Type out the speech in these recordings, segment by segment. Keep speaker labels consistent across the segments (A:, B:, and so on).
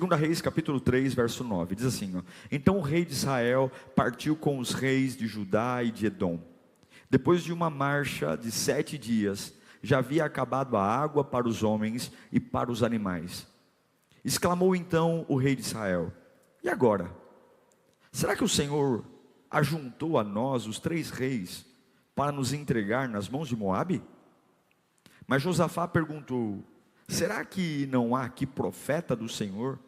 A: Segunda Reis, capítulo 3, verso 9, diz assim, ó: então o rei de Israel partiu com os reis de Judá e de Edom. Depois de uma marcha de 7 dias, já havia acabado a água para os homens e para os animais. Exclamou então o rei de Israel: e agora? Será que o Senhor ajuntou a nós os 3 reis para nos entregar nas mãos de Moabe? Mas Josafá perguntou: será que não há aqui profeta do Senhor,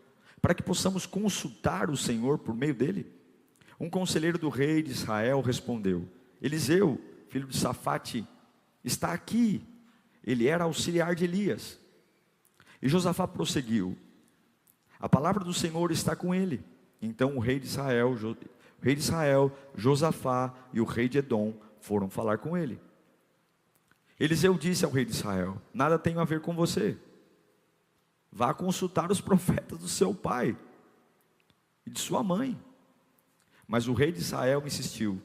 A: para que possamos consultar o Senhor por meio dele? Um conselheiro do rei de Israel respondeu: Eliseu, filho de Safate, está aqui. Ele era auxiliar de Elias. E Josafá prosseguiu: a palavra do Senhor está com ele. Então o rei de Israel, Josafá e o rei de Edom foram falar com ele. Eliseu disse ao rei de Israel: nada tenho a ver com você. Vá consultar os profetas do seu pai e de sua mãe. Mas o rei de Israel insistiu: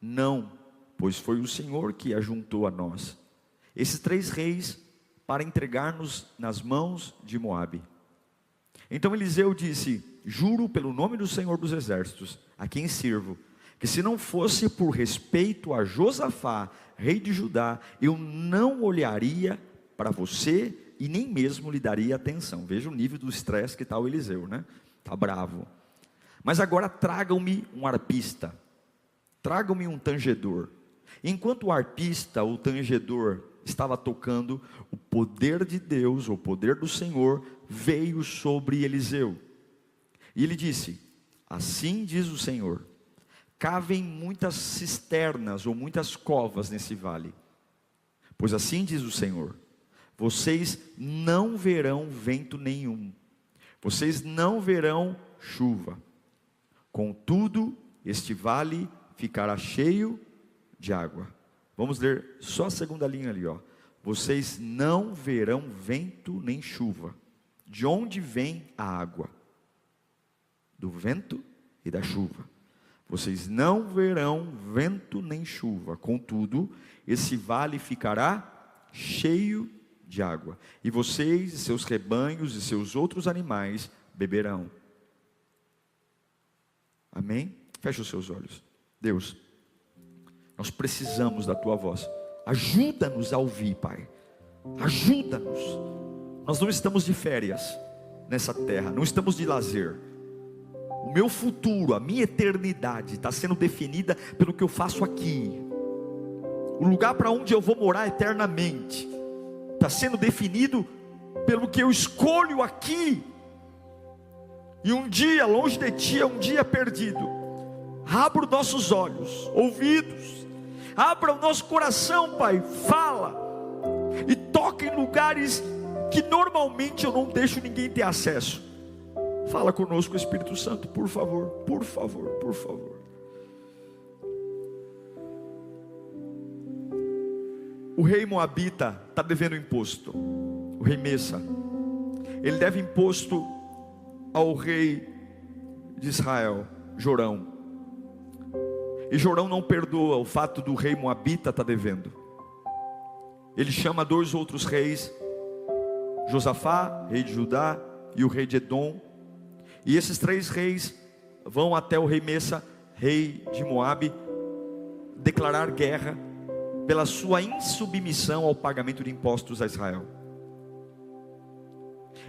A: não, pois foi o Senhor que ajuntou a nós esses 3 reis para entregar-nos nas mãos de Moabe. Então Eliseu disse: juro pelo nome do Senhor dos exércitos, a quem sirvo, que se não fosse por respeito a Josafá, rei de Judá, eu não olharia para você e nem mesmo lhe daria atenção. Veja o nível do estresse que está o Eliseu, né? Está bravo. Mas agora tragam-me um arpista, tragam-me um tangedor. Enquanto o arpista, o tangedor, estava tocando, o poder de Deus, o poder do Senhor, veio sobre Eliseu. E ele disse: assim diz o Senhor, cavem muitas cisternas ou muitas covas nesse vale, pois assim diz o Senhor, vocês não verão vento nenhum, vocês não verão chuva, contudo este vale ficará cheio de água. Vamos ler só a segunda linha ali, ó. Vocês não verão vento nem chuva. De onde vem a água? Do vento e da chuva. Vocês não verão vento nem chuva, contudo esse vale ficará cheio de água, e vocês e seus rebanhos e seus outros animais beberão. Amém? Feche os seus olhos. Deus, nós precisamos da tua voz. Ajuda-nos a ouvir, Pai. Ajuda-nos. Nós não estamos de férias nessa terra, não estamos de lazer. O meu futuro, a minha eternidade está sendo definida pelo que eu faço aqui. O lugar para onde eu vou morar eternamente está sendo definido pelo que eu escolho aqui. E um dia longe de ti é um dia perdido. Abra os nossos olhos, ouvidos, abra o nosso coração, Pai. Fala e toca em lugares que normalmente eu não deixo ninguém ter acesso. Fala conosco, Espírito Santo, por favor, por favor, por favor. O rei moabita está devendo imposto. O rei Meça, ele deve imposto ao rei de Israel, Jorão. E Jorão não perdoa o fato do rei moabita estar devendo. Ele chama 2 outros reis, Josafá, rei de Judá, e o rei de Edom. E esses 3 reis vão até o rei Meça, rei de Moabe, declarar guerra pela sua insubmissão ao pagamento de impostos a Israel.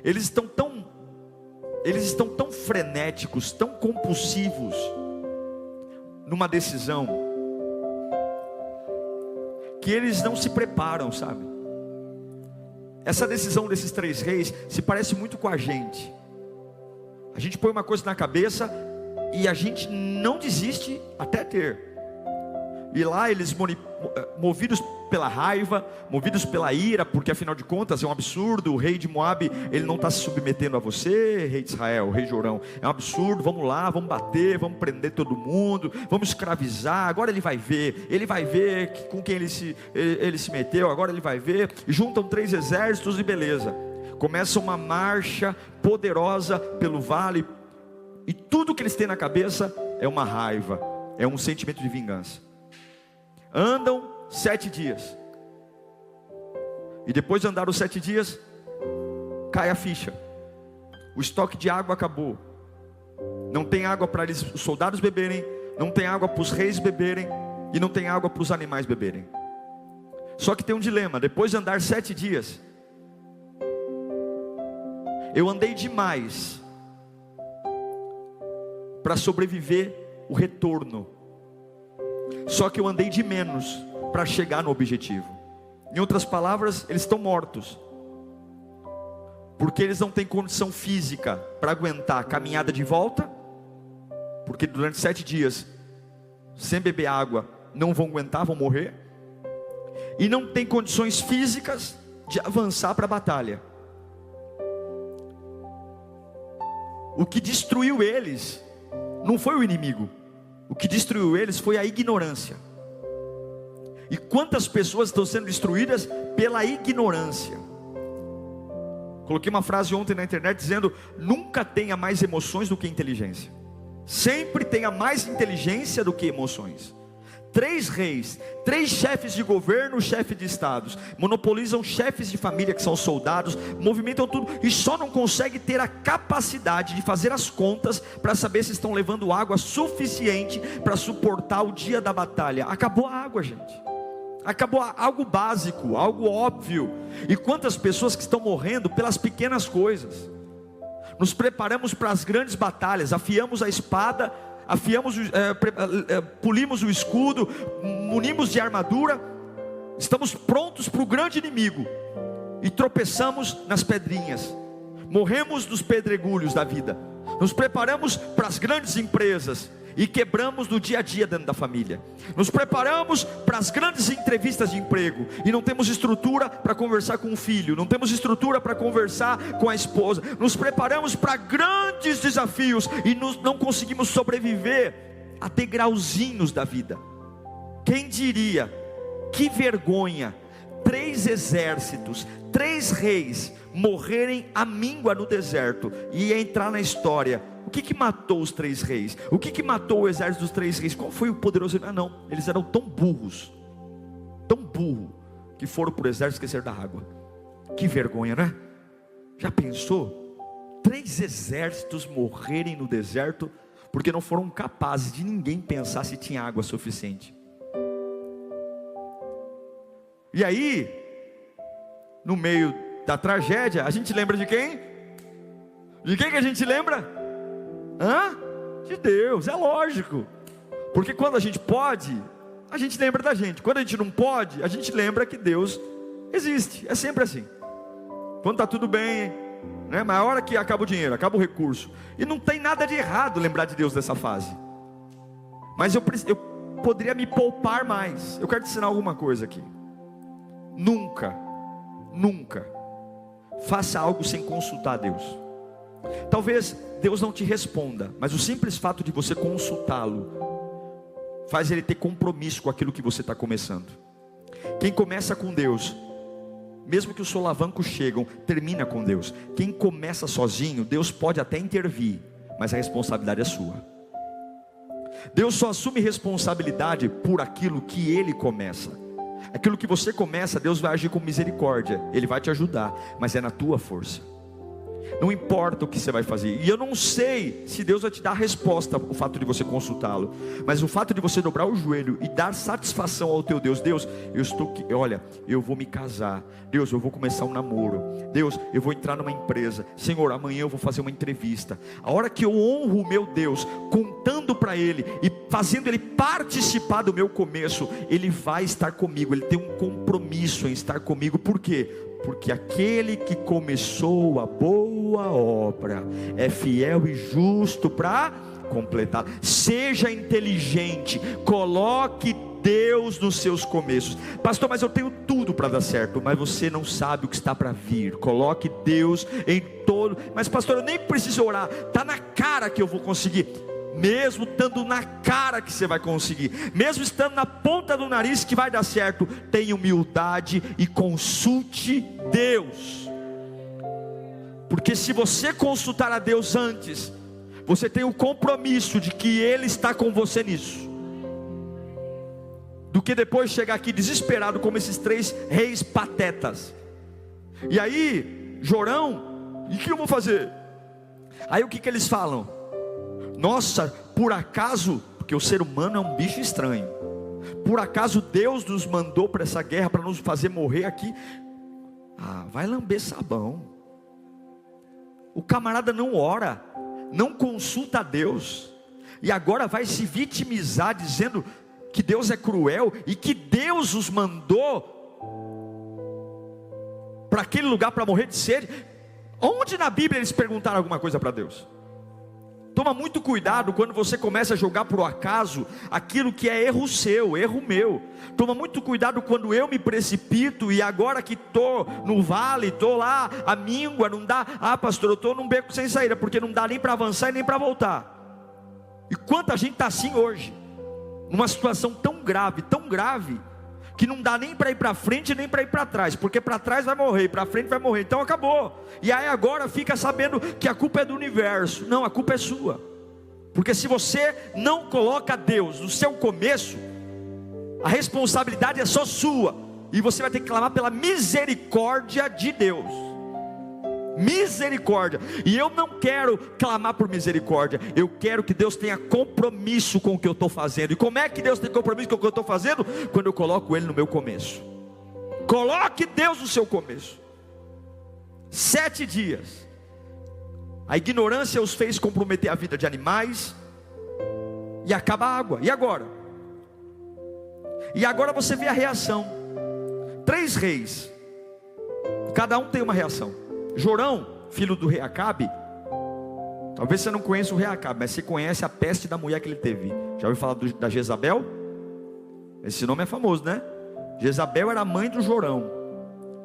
A: Eles estão tão frenéticos, tão compulsivos numa decisão, que eles não se preparam, sabe? Essa decisão desses 3 reis se parece muito com a gente. A gente põe uma coisa na cabeça e a gente não desiste até ter. E lá eles, movidos pela raiva, movidos pela ira, porque afinal de contas é um absurdo, o rei de Moabe, ele não está se submetendo a você, rei de Israel, rei Jorão, é um absurdo, vamos lá, vamos bater, vamos prender todo mundo, vamos escravizar, agora ele vai ver com quem ele se meteu, agora ele vai ver, e juntam 3 exércitos e beleza, começa uma marcha poderosa pelo vale, e tudo que eles têm na cabeça é uma raiva, é um sentimento de vingança. Andam 7 dias, e depois de andar os 7 dias, cai a ficha. o estoque de água acabou. Não tem água para os soldados beberem, não tem água para os reis beberem, e não tem água para os animais beberem. Só que tem um dilema: depois de andar 7 dias, eu andei demais para sobreviver o retorno, só que eu andei de menos para chegar no objetivo. Em outras palavras, eles estão mortos, porque eles não têm condição física para aguentar a caminhada de volta, porque durante 7 dias, sem beber água, não vão aguentar, vão morrer, e não tem condições físicas de avançar para a batalha. O que destruiu eles não foi o inimigo, o que destruiu eles foi a ignorância. E quantas pessoas estão sendo destruídas pela ignorância? Coloquei uma frase ontem na internet dizendo: nunca tenha mais emoções do que inteligência. Sempre tenha mais inteligência do que emoções. 3 reis, 3 chefes de governo, chefe de estados, monopolizam chefes de família que são soldados, movimentam tudo, e só não consegue ter a capacidade de fazer as contas para saber se estão levando água suficiente para suportar o dia da batalha. Acabou a água, gente. Acabou algo básico, algo óbvio. E quantas pessoas que estão morrendo pelas pequenas coisas. Nos preparamos para as grandes batalhas, afiamos a espada, polimos o escudo, munimos de armadura, estamos prontos para o grande inimigo, e tropeçamos nas pedrinhas, morremos nos pedregulhos da vida. Nos preparamos para as grandes empresas e quebramos no dia a dia dentro da família. Nos preparamos para as grandes entrevistas de emprego e não temos estrutura para conversar com o filho, não temos estrutura para conversar com a esposa. Nos preparamos para grandes desafios e não conseguimos sobreviver a degrauzinhos da vida. Quem diria? Que vergonha! 3 exércitos, 3 reis morrerem à míngua no deserto e entrar na história. O que matou os 3 reis? O que matou o exército dos 3 reis? Qual foi o poderoso? Não, eles eram tão burros, que foram para o exército esquecer da água. Que vergonha, né? Já pensou? 3 exércitos morrerem no deserto porque não foram capazes de ninguém pensar se tinha água suficiente. E aí, no meio da tragédia, a gente lembra de quem? De quem que a gente lembra? De Deus, é lógico. Porque quando a gente pode, a gente lembra da gente. Quando a gente não pode, a gente lembra que Deus existe. É sempre assim. Quando está tudo bem, né? Mas a hora que acaba o dinheiro, acaba o recurso, e não tem nada de errado lembrar de Deus nessa fase. Mas eu poderia me poupar mais. Eu quero te ensinar alguma coisa aqui. Nunca faça algo sem consultar Deus. Talvez Deus não te responda, mas o simples fato de você consultá-lo faz ele ter compromisso com aquilo que você está começando. Quem começa com Deus, mesmo que os solavancos chegam, termina com Deus. Quem começa sozinho, Deus pode até intervir, mas a responsabilidade é sua. Deus só assume responsabilidade por aquilo que Ele começa. Aquilo que você começa, Deus vai agir com misericórdia, Ele vai te ajudar, mas é na tua força. Não importa o que você vai fazer. E eu não sei se Deus vai te dar a resposta, o fato de você consultá-lo, mas o fato de você dobrar o joelho e dar satisfação ao teu Deus. Deus, eu estou aqui, olha, eu vou me casar. Deus, eu vou começar um namoro. Deus, eu vou entrar numa empresa. Senhor, amanhã eu vou fazer uma entrevista. A hora que eu honro o meu Deus, contando para Ele e fazendo Ele participar do meu começo, Ele vai estar comigo. Ele tem um compromisso em estar comigo. Por quê? Porque aquele que começou a boa obra é fiel e justo para completar. Seja inteligente, coloque Deus nos seus começos. Pastor, mas eu tenho tudo para dar certo, mas você não sabe o que está para vir. Coloque Deus em todo. Mas pastor, eu nem preciso orar, está na cara que eu vou conseguir. Mesmo estando na cara que você vai conseguir, mesmo estando na ponta do nariz que vai dar certo, tenha humildade e consulte Deus. Porque se você consultar a Deus antes, você tem o compromisso de que Ele está com você nisso, do que depois chegar aqui desesperado como esses 3 reis patetas. E aí, Jorão, e o que eu vou fazer? Aí o que eles falam? Nossa, por acaso, porque o ser humano é um bicho estranho, por acaso Deus nos mandou para essa guerra para nos fazer morrer aqui? Vai lamber sabão. O camarada não ora, não consulta a Deus, e agora vai se vitimizar dizendo que Deus é cruel e que Deus os mandou para aquele lugar para morrer de sede. Onde na Bíblia eles perguntaram alguma coisa para Deus? Toma muito cuidado quando você começa a jogar por acaso aquilo que é erro seu, erro meu. Toma muito cuidado quando eu me precipito e agora que estou no vale, estou lá, a míngua, não dá. Pastor, eu estou num beco sem saída, porque não dá nem para avançar e nem para voltar. E quanta gente está assim hoje, numa situação tão grave, que não dá nem para ir para frente nem para ir para trás, porque para trás vai morrer, para frente vai morrer, então acabou. E aí agora fica sabendo que a culpa é do universo. Não, a culpa é sua, porque se você não coloca Deus no seu começo, a responsabilidade é só sua, e você vai ter que clamar pela misericórdia de Deus. Misericórdia. E eu não quero clamar por misericórdia, eu quero que Deus tenha compromisso com o que eu estou fazendo. E como é que Deus tem compromisso com o que eu estou fazendo? Quando eu coloco Ele no meu começo. Coloque Deus no seu começo. 7 dias a ignorância os fez comprometer a vida de animais, e acaba a água. E agora? E agora você vê a reação. 3 reis, cada um tem uma reação. Jorão, filho do rei Acabe, talvez você não conheça o rei Acabe, mas você conhece a peste da mulher que ele teve. Já ouviu falar da Jezabel? Esse nome é famoso, né? Jezabel era a mãe do Jorão.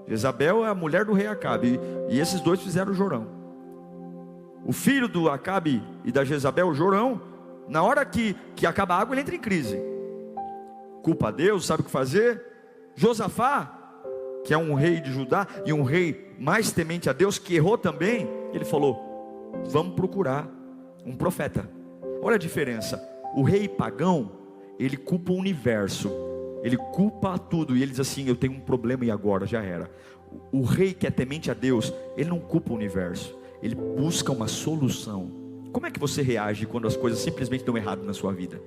A: Jezabel é a mulher do rei Acabe, e esses dois fizeram o Jorão. O filho do Acabe e da Jezabel, o Jorão, na hora que acaba a água, ele entra em crise. Culpa a Deus, sabe o que fazer? Josafá, que é um rei de Judá e um rei mais temente a Deus, que errou também, ele falou: vamos procurar um profeta. Olha a diferença. O rei pagão, ele culpa o universo, ele culpa tudo, e ele diz assim: eu tenho um problema e agora já era. O rei que é temente a Deus, ele não culpa o universo, ele busca uma solução. Como é que você reage quando as coisas simplesmente dão errado na sua vida?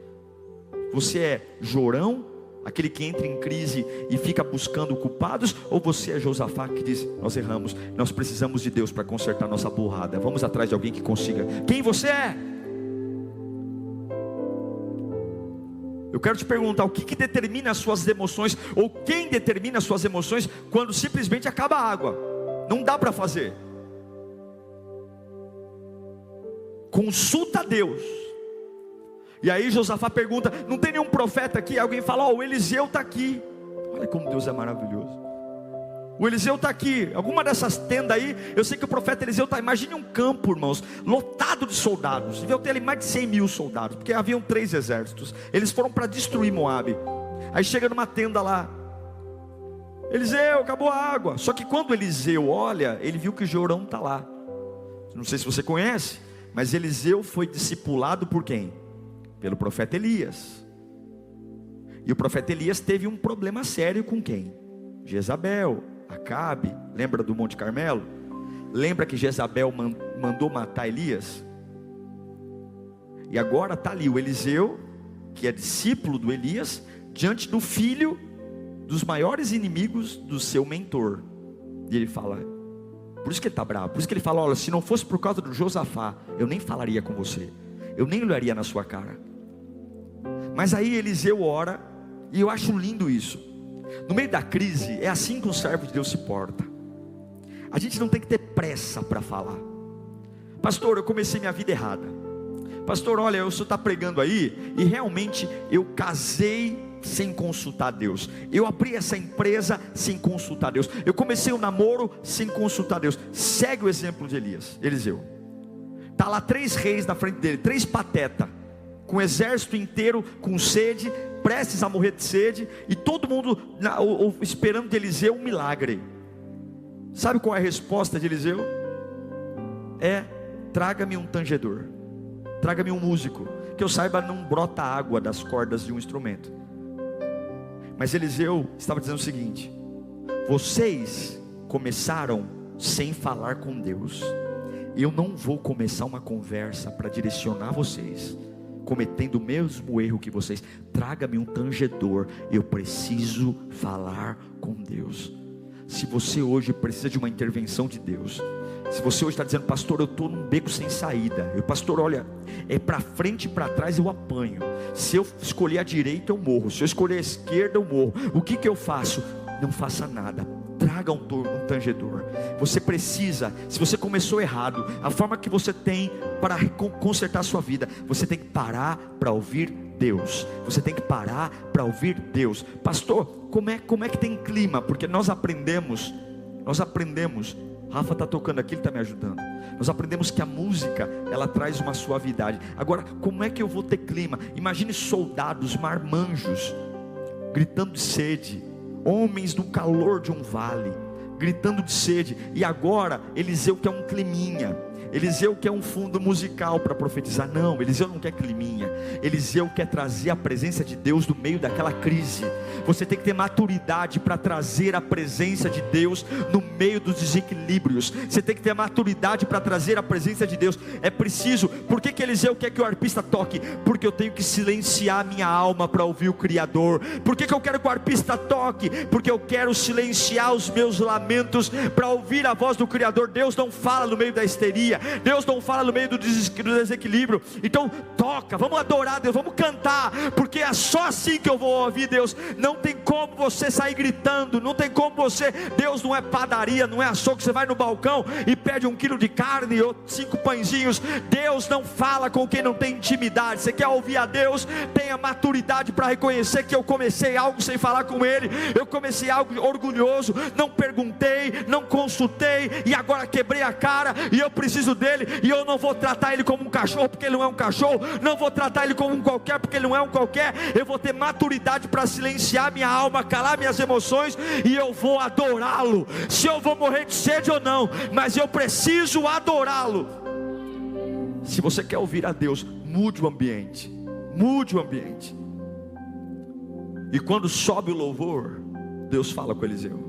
A: Você é Jorão, aquele que entra em crise e fica buscando culpados, ou você é Josafá que diz: nós erramos, nós precisamos de Deus para consertar nossa burrada, vamos atrás de alguém que consiga. Quem você é? Eu quero te perguntar, o que determina as suas emoções, ou quem determina as suas emoções quando simplesmente acaba a água? Não dá para fazer. Consulta a Deus. E aí Josafá pergunta: não tem nenhum profeta aqui? Alguém fala: o Eliseu está aqui. Olha como Deus é maravilhoso. O Eliseu está aqui. Alguma dessas tendas aí, eu sei que o profeta Eliseu está. Imagine um campo, irmãos, lotado de soldados. Devia ter ali mais de 100 mil soldados, porque haviam 3 exércitos. Eles foram para destruir Moabe. Aí chega numa tenda lá: Eliseu, acabou a água. Só que quando Eliseu olha, ele viu que Jorão está lá. Não sei se você conhece, mas Eliseu foi discipulado por quem? Pelo profeta Elias. E o profeta Elias teve um problema sério com quem? Jezabel, Acabe. Lembra do Monte Carmelo? Lembra que Jezabel mandou matar Elias? E agora está ali o Eliseu, que é discípulo do Elias, diante do filho dos maiores inimigos do seu mentor. E ele fala, por isso que ele está bravo, por isso que ele fala: olha, se não fosse por causa do Josafá, eu nem falaria com você, eu nem olharia na sua cara. Mas aí Eliseu ora, e eu acho lindo isso. No meio da crise, é assim que um servo de Deus se porta. A gente não tem que ter pressa para falar. Pastor, eu comecei minha vida errada. Pastor, olha, o senhor está pregando aí, e realmente eu casei sem consultar Deus. Eu abri essa empresa sem consultar Deus. Eu comecei o namoro sem consultar Deus. Segue o exemplo de Eliseu. Está lá 3 reis na frente dele, 3 patetas, com o exército inteiro com sede, prestes a morrer de sede, e todo mundo esperando de Eliseu um milagre. Sabe qual é a resposta de Eliseu? Traga-me um tangedor, traga-me um músico, que eu saiba não brota água das cordas de um instrumento. Mas Eliseu estava dizendo o seguinte: vocês começaram sem falar com Deus, Eu não vou começar uma conversa para direcionar vocês, cometendo o mesmo erro que vocês. Traga-me um tangedor, eu preciso falar com Deus. Se você hoje precisa de uma intervenção de Deus, se você hoje está dizendo: pastor, eu estou num beco sem saída, pastor, olha, é para frente e para trás eu apanho, se eu escolher a direita eu morro, se eu escolher a esquerda eu morro, o que eu faço? Não faça nada, traga um tangedor. Você precisa, se você começou errado, a forma que você tem para consertar a sua vida, você tem que parar para ouvir Deus. Você tem que parar para ouvir Deus. Pastor, como é que tem clima? Porque nós aprendemos, Rafa está tocando aqui, ele está me ajudando. Nós aprendemos que a música, ela traz uma suavidade. Agora, como é que eu vou ter clima? Imagine soldados, marmanjos, gritando de sede, homens no calor de um vale, gritando de sede. E agora, Eliseu quer um climinha, Eliseu quer um fundo musical para profetizar. Não, Eliseu não quer climinha, Eliseu quer trazer a presença de Deus no meio daquela crise. Você tem que ter maturidade para trazer a presença de Deus no meio dos desequilíbrios. Você tem que ter maturidade para trazer a presença de Deus. É preciso. Por que Eliseu quer que o arpista toque? Porque eu tenho que silenciar a minha alma para ouvir o Criador. Por que eu quero que o arpista toque? Porque eu quero silenciar os meus lamentos para ouvir a voz do Criador. Deus não fala no meio da histeria, Deus não fala no meio do desequilíbrio. Então toca, vamos adorar Deus, vamos cantar, porque é só assim que eu vou ouvir Deus. Não tem como você sair gritando, não tem como você, Deus não é padaria, não é açougue, você vai no balcão e pede 1 quilo de carne ou 5 pãezinhos. Deus não fala com quem não tem intimidade. Você quer ouvir a Deus? Tenha maturidade para reconhecer que eu comecei algo sem falar com Ele, eu comecei algo orgulhoso, não perguntei, não consultei, e agora quebrei a cara, e eu preciso dele, e eu não vou tratar ele como um cachorro, porque ele não é um cachorro, não vou tratar ele como um qualquer, porque ele não é um qualquer. Eu vou ter maturidade para silenciar minha alma, calar minhas emoções, e eu vou adorá-lo, se eu vou morrer de sede ou não, mas eu preciso adorá-lo. Se você quer ouvir a Deus, mude o ambiente, mude o ambiente. E quando sobe o louvor, Deus fala com Eliseu.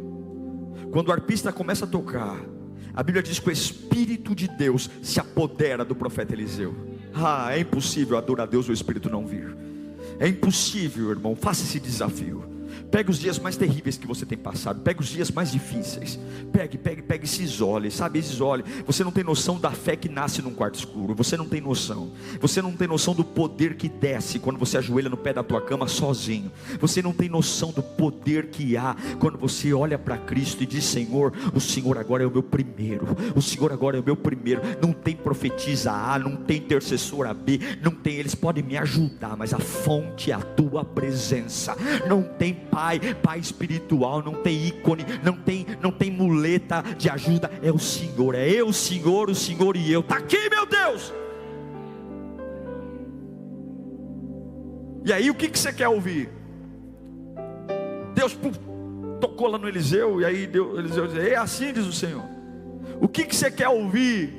A: Quando o arpista começa a tocar, a Bíblia diz que o Espírito de Deus se apodera do profeta Eliseu. É impossível adorar a Deus e o Espírito não vir. É impossível, irmão. Faça esse desafio. Pegue os dias mais terríveis que você tem passado, pegue os dias mais difíceis, pegue e se isole, sabe, isole. Você não tem noção da fé que nasce num quarto escuro, você não tem noção do poder que desce quando você ajoelha no pé da tua cama sozinho, você não tem noção do poder que há quando você olha para Cristo e diz: Senhor, o Senhor agora é o meu primeiro, o Senhor agora é o meu primeiro. Não tem profetisa A, não tem intercessora B, não tem, eles podem me ajudar, mas a fonte é a tua presença. Não tem pai espiritual, não tem ícone, não tem muleta de ajuda, é o Senhor, é eu, o Senhor e eu. Está aqui, meu Deus. E aí o que você quer ouvir? Deus tocou lá no Eliseu, e aí Eliseu diz: é assim diz o Senhor. O que você quer ouvir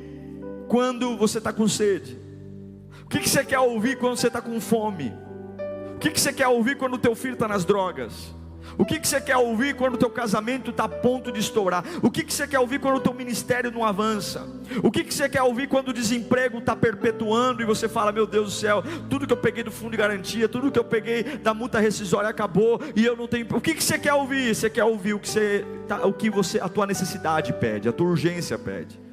A: quando você está com sede? O que você quer ouvir quando você está com fome? O que você quer ouvir quando o teu filho está nas drogas? O que você quer ouvir quando o teu casamento está a ponto de estourar? O que você quer ouvir quando o teu ministério não avança? O que você quer ouvir quando o desemprego está perpetuando e você fala: meu Deus do céu, tudo que eu peguei do fundo de garantia, tudo que eu peguei da multa rescisória acabou e eu não tenho. O que você quer ouvir? Você quer ouvir a tua necessidade pede, a tua urgência pede.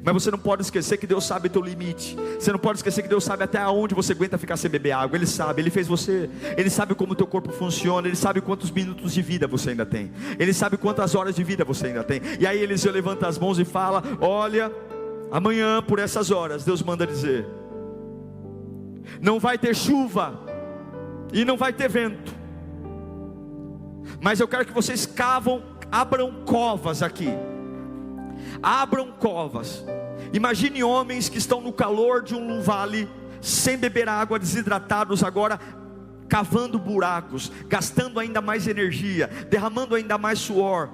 A: Mas você não pode esquecer que Deus sabe o teu limite. Você não pode esquecer que Deus sabe até onde você aguenta ficar sem beber água. Ele sabe, Ele fez você. Ele sabe como o teu corpo funciona. Ele sabe quantos minutos de vida você ainda tem. Ele sabe quantas horas de vida você ainda tem. E aí Eliseu levanta as mãos e fala: olha, amanhã por essas horas, Deus manda dizer, não vai ter chuva e não vai ter vento, mas eu quero que vocês abram covas aqui. Abram covas. Imagine homens que estão no calor de um vale, sem beber água, desidratados, agora cavando buracos, gastando ainda mais energia, derramando ainda mais suor.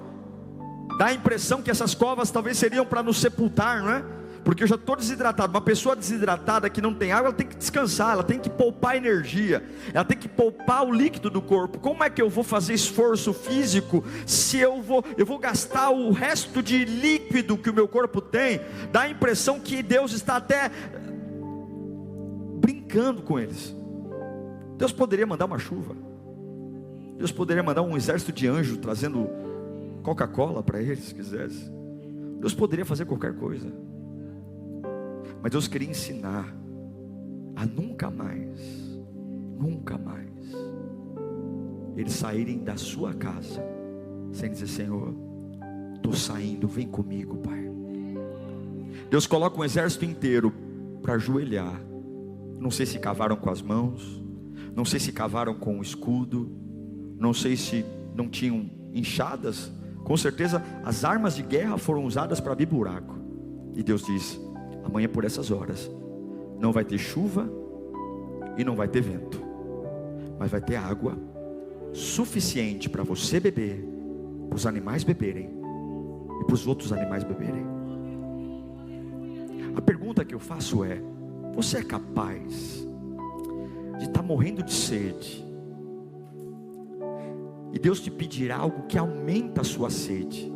A: Dá a impressão que essas covas talvez seriam para nos sepultar, não é? porque eu já estou desidratado. Uma pessoa desidratada que não tem água, ela tem que descansar, ela tem que poupar energia, ela tem que poupar o líquido do corpo. Como é que eu vou fazer esforço físico se eu vou gastar o resto de líquido que o meu corpo tem? Dá a impressão que Deus está até brincando com eles. Deus poderia mandar uma chuva, Deus poderia mandar um exército de anjos trazendo Coca-Cola para eles, se quisesse. Deus poderia fazer qualquer coisa, mas Deus queria ensinar a nunca mais eles saírem da sua casa sem dizer: Senhor, estou saindo, vem comigo, Pai. Deus coloca um exército inteiro para ajoelhar. Não sei se cavaram com as mãos, não sei se cavaram com o escudo, não sei se não tinham enxadas. Com certeza as armas de guerra foram usadas para abrir buraco. E Deus diz: amanhã por essas horas não vai ter chuva e não vai ter vento, mas vai ter água suficiente para você beber, para os animais beberem e para os outros animais beberem. A pergunta que eu faço é: você é capaz de estar morrendo de sede e Deus te pedir algo que aumenta a sua sede?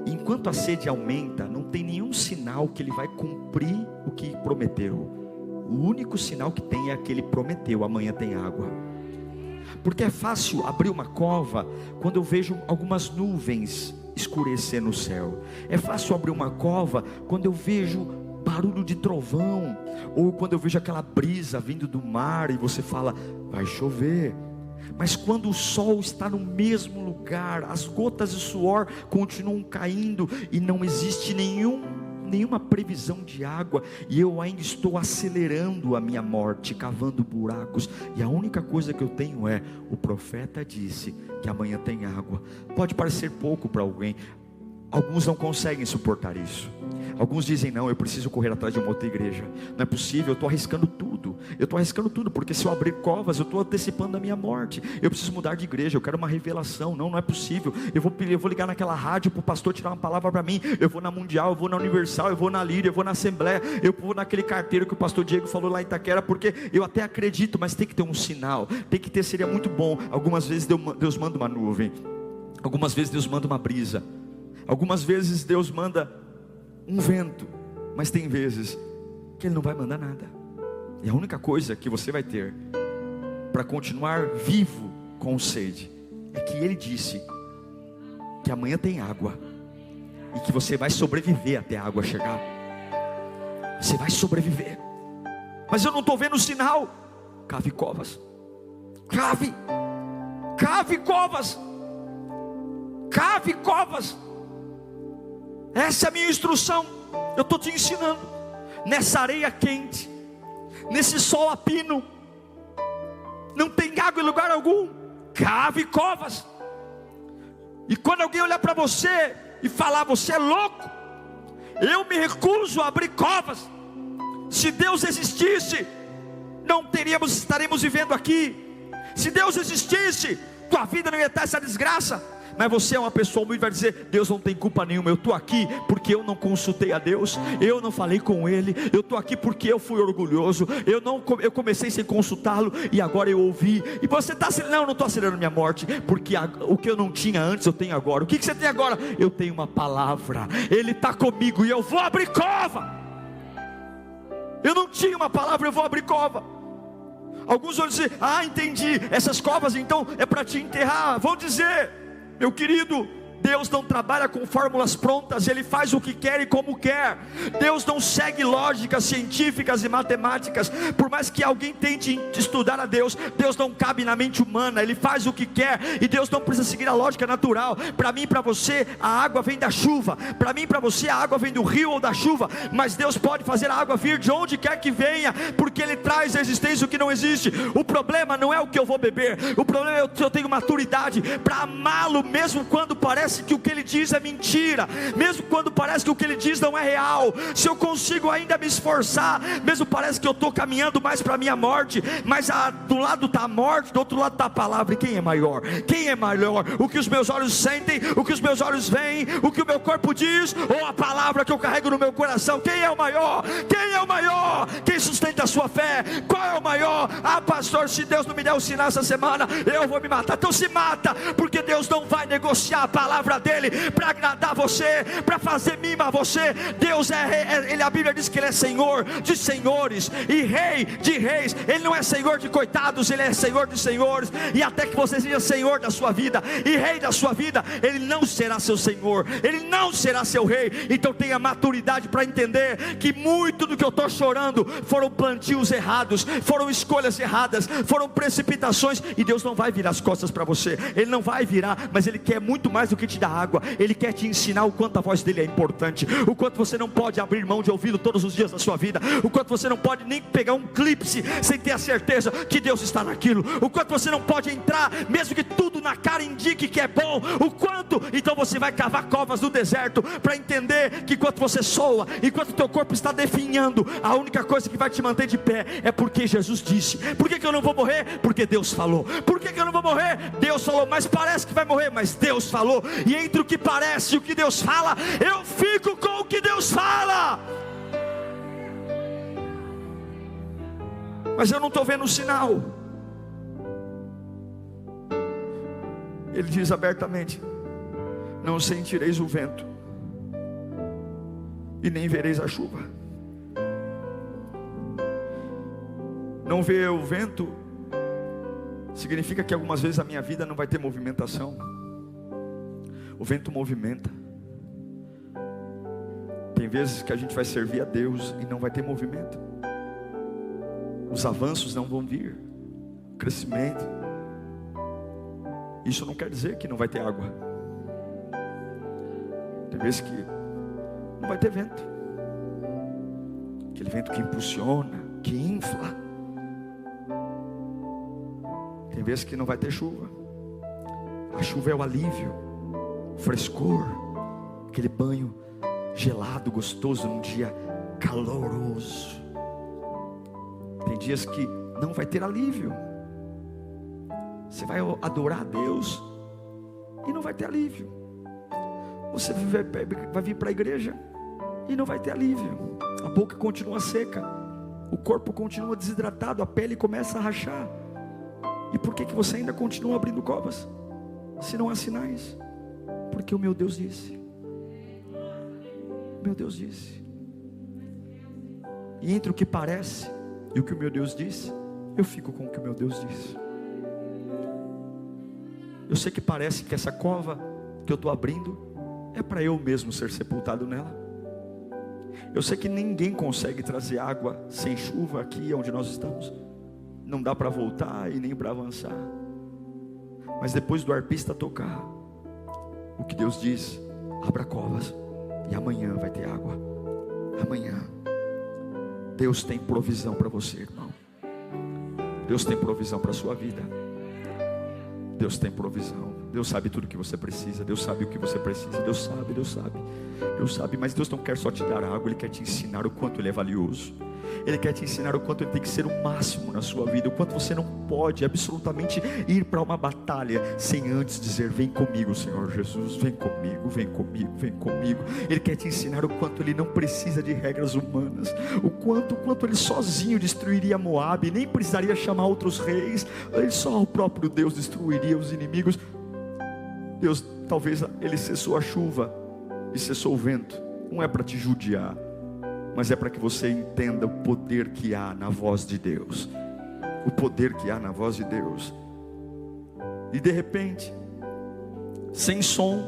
A: E enquanto a sede aumenta, não tem nenhum sinal que Ele vai cumprir o que prometeu. O único sinal que tem é que Ele prometeu: amanhã tem água. Porque é fácil abrir uma cova quando eu vejo algumas nuvens escurecer no céu. É fácil abrir uma cova quando eu vejo barulho de trovão, ou quando eu vejo aquela brisa vindo do mar e você fala: vai chover. Mas quando o sol está no mesmo lugar, as gotas de suor continuam caindo e não existe nenhuma previsão de água, e eu ainda estou acelerando a minha morte, cavando buracos, e a única coisa que eu tenho é: o profeta disse que amanhã tem água. Pode parecer pouco para alguém, alguns não conseguem suportar isso. Alguns dizem: não, eu preciso correr atrás de uma outra igreja. Não é possível, eu estou arriscando tudo. Porque se eu abrir covas, eu estou antecipando a minha morte. Eu preciso mudar de igreja, eu quero uma revelação. Não é possível. Eu vou ligar naquela rádio para o pastor tirar uma palavra para mim. Eu vou na Mundial, eu vou na Universal, eu vou na Líria, eu vou na Assembleia, eu vou naquele carteiro que o pastor Diego falou lá em Itaquera, porque eu até acredito, mas tem que ter um sinal. Seria muito bom. Algumas vezes Deus manda uma nuvem, algumas vezes Deus manda uma brisa, algumas vezes Deus manda um vento, mas tem vezes que Ele não vai mandar nada. E a única coisa que você vai ter para continuar vivo com sede é que Ele disse que amanhã tem água, e que você vai sobreviver até a água chegar. Você vai sobreviver. Mas eu não estou vendo o sinal. Cave covas. Cave covas. Cave covas. Essa é a minha instrução. Eu estou te ensinando. Nessa areia quente, nesse sol a pino, não tem água em lugar algum. Cave covas. E quando alguém olhar para você e falar: você é louco, eu me recuso a abrir covas. Se Deus existisse, estaremos vivendo aqui. Se Deus existisse, tua vida não ia estar essa desgraça. Mas você é uma pessoa humilde, vai dizer: Deus não tem culpa nenhuma, eu estou aqui porque eu não consultei a Deus, eu não falei com Ele, eu estou aqui porque eu fui orgulhoso, eu comecei sem consultá-lo e agora eu ouvi. E você está acelerando? Não, eu não estou acelerando minha morte, porque o que eu não tinha antes eu tenho agora. O que você tem agora? Eu tenho uma palavra, Ele está comigo e eu vou abrir cova. Eu não tinha uma palavra, eu vou abrir cova. Alguns vão dizer: ah, entendi, essas covas então é para te enterrar. Vão dizer: meu querido, Deus não trabalha com fórmulas prontas, Ele faz o que quer e como quer. Deus não segue lógicas científicas e matemáticas. Por mais que alguém tente estudar a Deus, Deus não cabe na mente humana. Ele faz o que quer, e Deus não precisa seguir a lógica natural. Para mim e para você, a água vem da chuva. Para mim e para você, a água vem do rio ou da chuva. Mas Deus pode fazer a água vir de onde quer que venha, porque Ele traz à existência o que não existe. O problema não é o que eu vou beber, o problema é se eu tenho maturidade para amá-lo, mesmo quando parece parece que o que ele diz é mentira, mesmo quando parece que o que ele diz não é real, se eu consigo ainda me esforçar, mesmo parece que eu estou caminhando mais para a minha morte, mas do lado está a morte, do outro lado está a palavra. E quem é maior? Quem é maior? O que os meus olhos sentem, o que os meus olhos veem, o que o meu corpo diz, ou a palavra que eu carrego no meu coração? Quem é o maior? Quem é o maior? Quem sustenta a sua fé? Qual é o maior? Ah, pastor, se Deus não me der um sinal essa semana, eu vou me matar. Então se mata, porque Deus não vai negociar a palavra dele para agradar você, para fazer mima a você. Deus a Bíblia diz que ele é Senhor de senhores e Rei de reis. Ele não é Senhor de coitados, ele é Senhor de senhores. E até que você seja Senhor da sua vida e Rei da sua vida, ele não será seu Senhor, ele não será seu Rei. Então tenha maturidade para entender que muito do que eu estou chorando foram plantios errados, foram escolhas erradas, foram precipitações. E Deus não vai virar as costas para você, ele não vai virar, mas ele quer muito mais do que te dar água. Ele quer te ensinar o quanto a voz dele é importante, o quanto você não pode abrir mão de ouvi-lo todos os dias da sua vida, o quanto você não pode nem pegar um clipe sem ter a certeza que Deus está naquilo, o quanto você não pode entrar mesmo que tudo na cara indique que é bom, o quanto. Então você vai cavar covas no deserto para entender que enquanto você soa, enquanto o teu corpo está definhando, a única coisa que vai te manter de pé é porque Jesus disse. Por que eu não vou morrer? Porque Deus falou. Por que eu não vou morrer? Deus falou. Mas parece que vai morrer, mas Deus falou. E entre o que parece e o que Deus fala, eu fico com o que Deus fala. Mas eu não estou vendo o sinal. Ele diz abertamente: não sentireis o vento, e nem vereis a chuva. Não ver o vento significa que algumas vezes a minha vida não vai ter movimentação. O vento movimenta. Tem vezes que a gente vai servir a Deus e não vai ter movimento. Os avanços não vão vir, o crescimento. Isso não quer dizer que não vai ter água. Tem vezes que não vai ter vento, aquele vento que impulsiona, que infla. Tem vezes que não vai ter chuva. A chuva é o alívio, o frescor, aquele banho gelado, gostoso num dia caloroso. Tem dias que não vai ter alívio. Você vai adorar a Deus e não vai ter alívio. Você vai vir para a igreja e não vai ter alívio. A boca continua seca, o corpo continua desidratado, a pele começa a rachar. E por que você ainda continua abrindo covas, se não há sinais? Porque o meu Deus disse. Meu Deus disse. E entre o que parece e o que o meu Deus disse, eu fico com o que o meu Deus disse. Eu sei que parece que essa cova que eu estou abrindo é para eu mesmo ser sepultado nela. Eu sei que ninguém consegue trazer água sem chuva aqui onde nós estamos. Não dá para voltar e nem para avançar. Mas depois do arpista tocar, o que Deus diz: abra covas e amanhã vai ter água. Amanhã. Deus tem provisão para você, irmão. Deus tem provisão para a sua vida. Deus tem provisão. Deus sabe tudo o que você precisa. Deus sabe o que você precisa. Deus sabe, Deus sabe. Deus sabe, mas Deus não quer só te dar água. Ele quer te ensinar o quanto Ele é valioso. Ele quer te ensinar o quanto Ele tem que ser o máximo na sua vida. O quanto você não pode absolutamente ir para uma batalha sem antes dizer: vem comigo, Senhor Jesus. Vem comigo, vem comigo, vem comigo. Ele quer te ensinar o quanto Ele não precisa de regras humanas. O quanto Ele sozinho destruiria Moabe. Nem precisaria chamar outros reis. Só o próprio Deus destruiria os inimigos. Deus, talvez Ele cessou a chuva e cessou o vento. Não é para te judiar, mas é para que você entenda o poder que há na voz de Deus. O poder que há na voz de Deus. E de repente, sem som,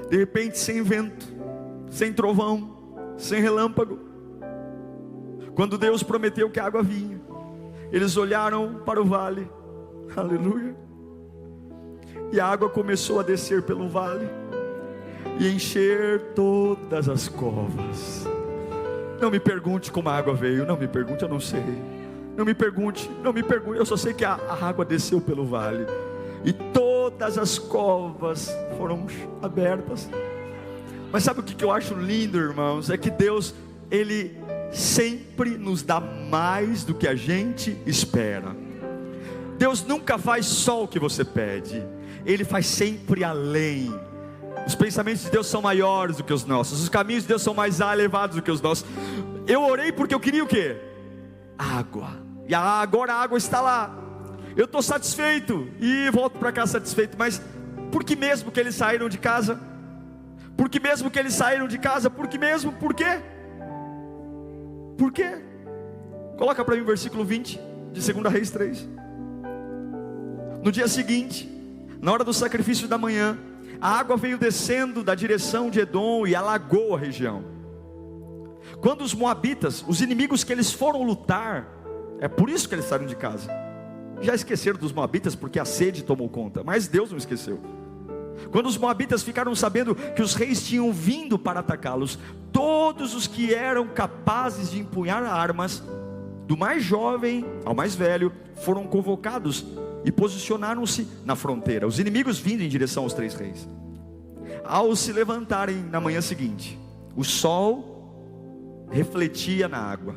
A: de repente sem vento, sem trovão, sem relâmpago, quando Deus prometeu que a água vinha, eles olharam para o vale. Aleluia. E a água começou a descer pelo vale e encher todas as covas. Não me pergunte como a água veio. Não me pergunte, eu não sei. Não me pergunte, eu só sei que a água desceu pelo vale. E todas as covas foram abertas. Mas sabe o que eu acho lindo, irmãos? É que Deus, Ele sempre nos dá mais do que a gente espera. Deus nunca faz só o que você pede, Ele faz sempre além. Os pensamentos de Deus são maiores do que os nossos, os caminhos de Deus são mais elevados do que os nossos. Eu orei porque eu queria o quê? Água. E agora a água está lá. Eu estou satisfeito e volto para casa satisfeito. Mas por que mesmo que eles saíram de casa? Por que mesmo que eles saíram de casa? Por que mesmo? Por quê? Por quê? Coloca para mim o versículo 20 de 2 Reis 3. No dia seguinte, na hora do sacrifício da manhã, a água veio descendo da direção de Edom e alagou a região. Quando os moabitas, os inimigos que eles foram lutar, é por isso que eles saíram de casa. Já esqueceram dos moabitas porque a sede tomou conta, mas Deus não esqueceu. Quando os moabitas ficaram sabendo que os reis tinham vindo para atacá-los, todos os que eram capazes de empunhar armas, do mais jovem ao mais velho, foram convocados e posicionaram-se na fronteira. Os inimigos vindo em direção aos 3 reis. Ao se levantarem na manhã seguinte, o sol refletia na água.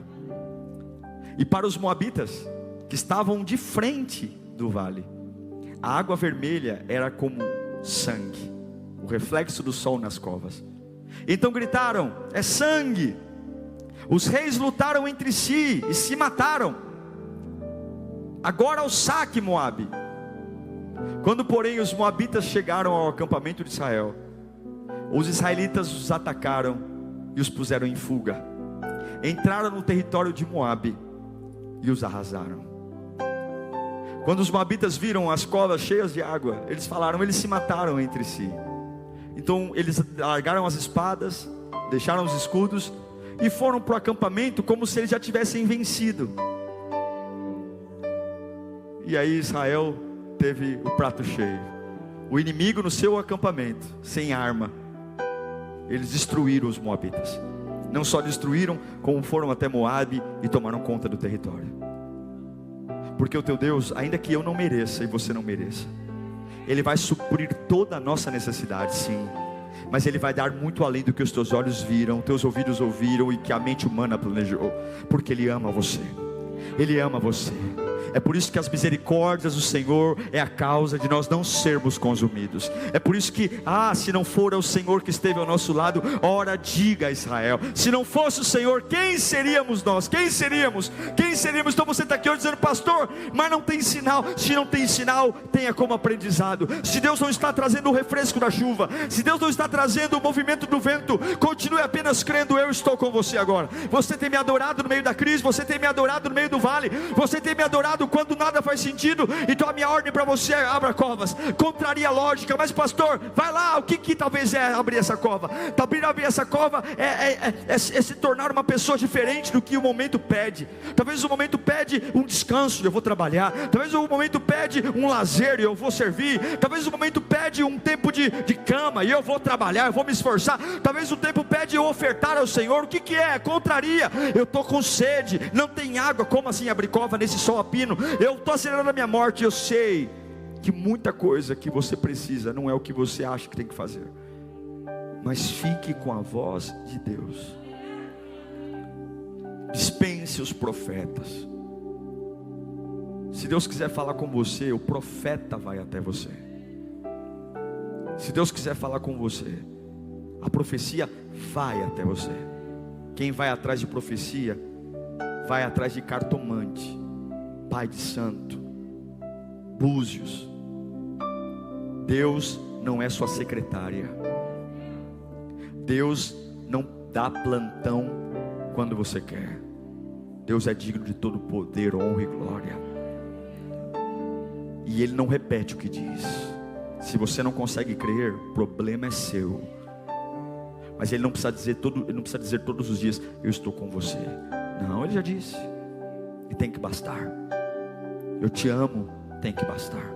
A: E para os moabitas, que estavam de frente do vale, a água vermelha era como sangue, o reflexo do sol nas covas. Então gritaram: é sangue! Os reis lutaram entre si e se mataram. Agora ao saque, Moabe. Quando porém os moabitas chegaram ao acampamento de Israel, os israelitas os atacaram e os puseram em fuga. Entraram no território de Moabe e os arrasaram. Quando os moabitas viram as covas cheias de água, eles falaram: eles se mataram entre si. Então eles largaram as espadas, deixaram os escudos e foram para o acampamento como se eles já tivessem vencido. E aí Israel teve o prato cheio. O inimigo no seu acampamento, sem arma. Eles destruíram os moabitas. Não só destruíram, como foram até Moabe e tomaram conta do território. Porque o teu Deus, ainda que eu não mereça e você não mereça, Ele vai suprir toda a nossa necessidade, sim. Mas Ele vai dar muito além do que os teus olhos viram, teus ouvidos ouviram e que a mente humana planejou. Porque Ele ama você. Ele ama você. É por isso que as misericórdias do Senhor é a causa de nós não sermos consumidos. É por isso que, se não for o Senhor que esteve ao nosso lado, ora diga a Israel, se não fosse o Senhor, quem seríamos nós? Quem seríamos? Quem seríamos? Então você está aqui hoje dizendo: pastor, mas não tem sinal. Se não tem sinal, tenha como aprendizado. Se Deus não está trazendo o refresco da chuva, se Deus não está trazendo o movimento do vento, continue apenas crendo: eu estou com você agora. Você tem me adorado no meio da crise, você tem me adorado no meio do vale, você tem me adorado quando nada faz sentido. Então a minha ordem para você é: abra covas. Contraria a lógica, mas pastor, vai lá, o que talvez é abrir essa cova? Talvez abrir essa cova é se tornar uma pessoa diferente do que o momento pede. Talvez o momento pede um descanso e eu vou trabalhar. Talvez o momento pede um lazer e eu vou servir. Talvez o momento pede um tempo de cama e eu vou trabalhar, eu vou me esforçar. Talvez o tempo pede eu ofertar ao Senhor. O que é? Contraria. Eu estou com sede, não tem água. Como assim abrir cova nesse sol a pino? Eu estou acelerando a minha morte. Eu sei que muita coisa que você precisa não é o que você acha que tem que fazer, mas fique com a voz de Deus. Dispense os profetas. Se Deus quiser falar com você, o profeta vai até você. Se Deus quiser falar com você, a profecia vai até você. Quem vai atrás de profecia, vai atrás de cartomante, pai de santo, búzios. Deus não é sua secretária. Deus não dá plantão quando você quer. Deus é digno de todo poder, honra e glória. E Ele não repete o que diz. Se você não consegue crer, o problema é seu. Mas Ele não precisa dizer todos os dias: eu estou com você. Não, Ele já disse. E tem que bastar. Eu te amo, tem que bastar.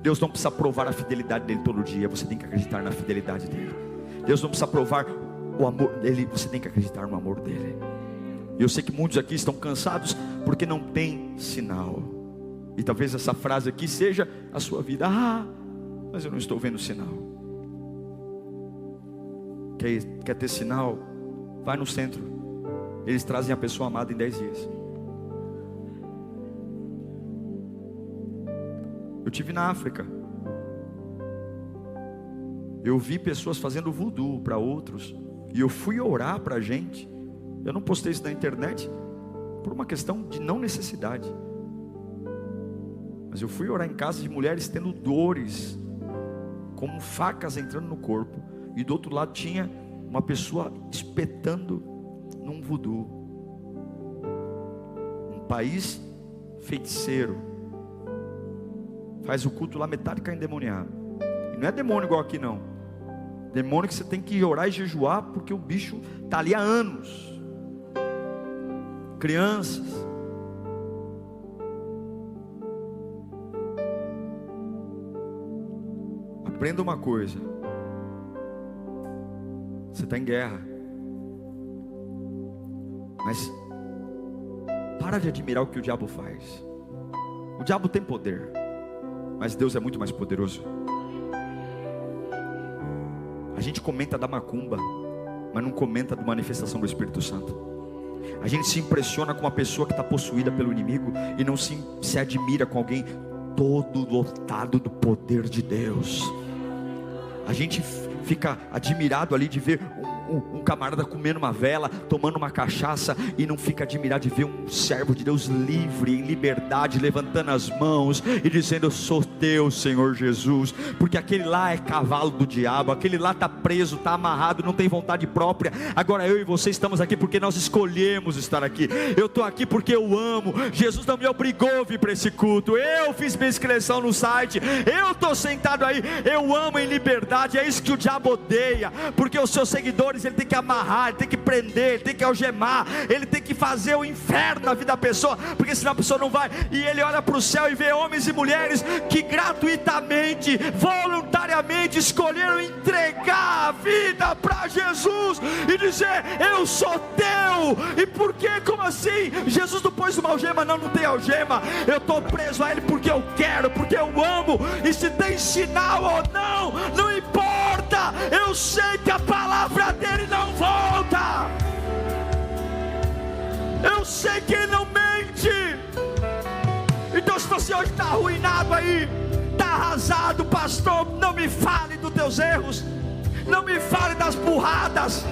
A: Deus não precisa provar a fidelidade dele todo dia. Você tem que acreditar na fidelidade dele. Deus não precisa provar o amor dele. Você tem que acreditar no amor dele. E eu sei que muitos aqui estão cansados porque não tem sinal. E talvez essa frase aqui seja a sua vida. mas eu não estou vendo sinal. Quer ter sinal? Vai no centro. Eles trazem a pessoa amada em 10 dias. Eu estive na África. Eu vi pessoas fazendo voodoo para outros. E eu fui orar para a gente. Eu não postei isso na internet por uma questão de não necessidade. Mas eu fui orar em casa de mulheres tendo dores, como facas entrando no corpo. E do outro lado tinha uma pessoa espetando num voodoo. Um país feiticeiro. Faz o culto lá, metade cai endemoniado. E não é demônio igual aqui não. Demônio que você tem que orar e jejuar, porque o bicho está ali há anos. Crianças. Aprenda uma coisa. Você está em guerra. Mas para de admirar o que o diabo faz. O diabo tem poder, mas Deus é muito mais poderoso. A gente comenta da macumba, mas não comenta da manifestação do Espírito Santo. A gente se impressiona com uma pessoa que está possuída pelo inimigo e não se admira com alguém todo lotado do poder de Deus. A gente fica admirado ali de ver um camarada comendo uma vela, tomando uma cachaça, e não fica admirado de ver um servo de Deus livre, em liberdade, levantando as mãos e dizendo: eu sou teu, Senhor Jesus. Porque aquele lá é cavalo do diabo, aquele lá está preso, está amarrado, não tem vontade própria. Agora eu e você estamos aqui porque nós escolhemos estar aqui. Eu estou aqui porque eu amo. Jesus não me obrigou a vir para esse culto. Eu fiz minha inscrição no site, eu estou sentado aí. Eu amo em liberdade. É isso que o diabo odeia, porque os seus seguidores ele tem que amarrar, ele tem que prender, ele tem que algemar, ele tem que fazer o inferno na vida da pessoa, porque senão a pessoa não vai. E ele olha para o céu e vê homens e mulheres que gratuitamente, voluntariamente escolheram entregar a vida para Jesus e dizer: eu sou teu. E por que? Como assim? Jesus não pôs uma algema? Não tem algema. Eu estou preso a ele porque eu quero, porque eu amo. E se tem sinal ou não, não importa. Eu sei que a palavra dele não volta. Eu sei que ele não mente. Então se você hoje está arruinado aí, está arrasado, pastor, não me fale dos teus erros, não me fale das burradas.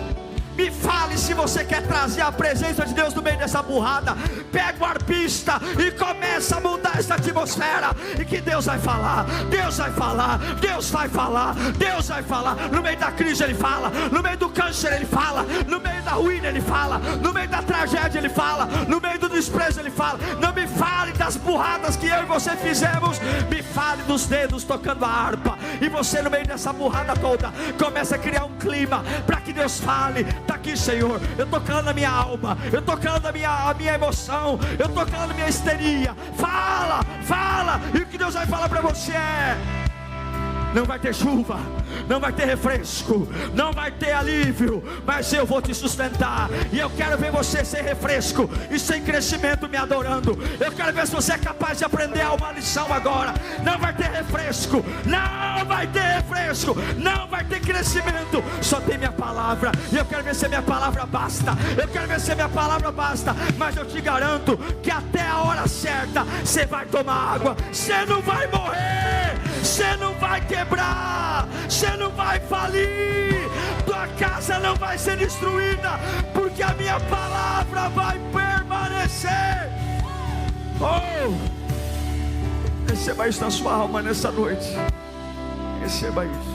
A: Me fale se você quer trazer a presença de Deus no meio dessa burrada. Pega o arpista e começa a mudar essa atmosfera. E que Deus vai falar, Deus vai falar, Deus vai falar, Deus vai falar. No meio da crise ele fala, no meio do câncer ele fala, no meio da ruína ele fala, no meio da tragédia ele fala, no meio do desprezo ele fala. Não me fale das burradas que eu e você fizemos. Me fale dos dedos tocando a harpa. E você no meio dessa burrada toda começa a criar um clima para que Deus fale. Está aqui, Senhor, eu estou calando a minha alma, eu estou calando a minha emoção, eu estou calando a minha histeria. Fala, fala. E o que Deus vai falar para você é: não vai ter chuva, não vai ter refresco, não vai ter alívio, mas eu vou te sustentar. E eu quero ver você sem refresco e sem crescimento me adorando. Eu quero ver se você é capaz de aprender uma lição agora. Não vai ter refresco, não vai ter refresco, não vai ter crescimento, só tem minha palavra. E eu quero ver se a minha palavra basta. Eu quero ver se a minha palavra basta. Mas eu te garanto que até a hora certa você vai tomar água. Você não vai morrer, você não vai quebrar, você não vai falir, tua casa não vai ser destruída, porque a minha palavra vai permanecer. Oh, receba isso na sua alma nessa noite. Receba isso.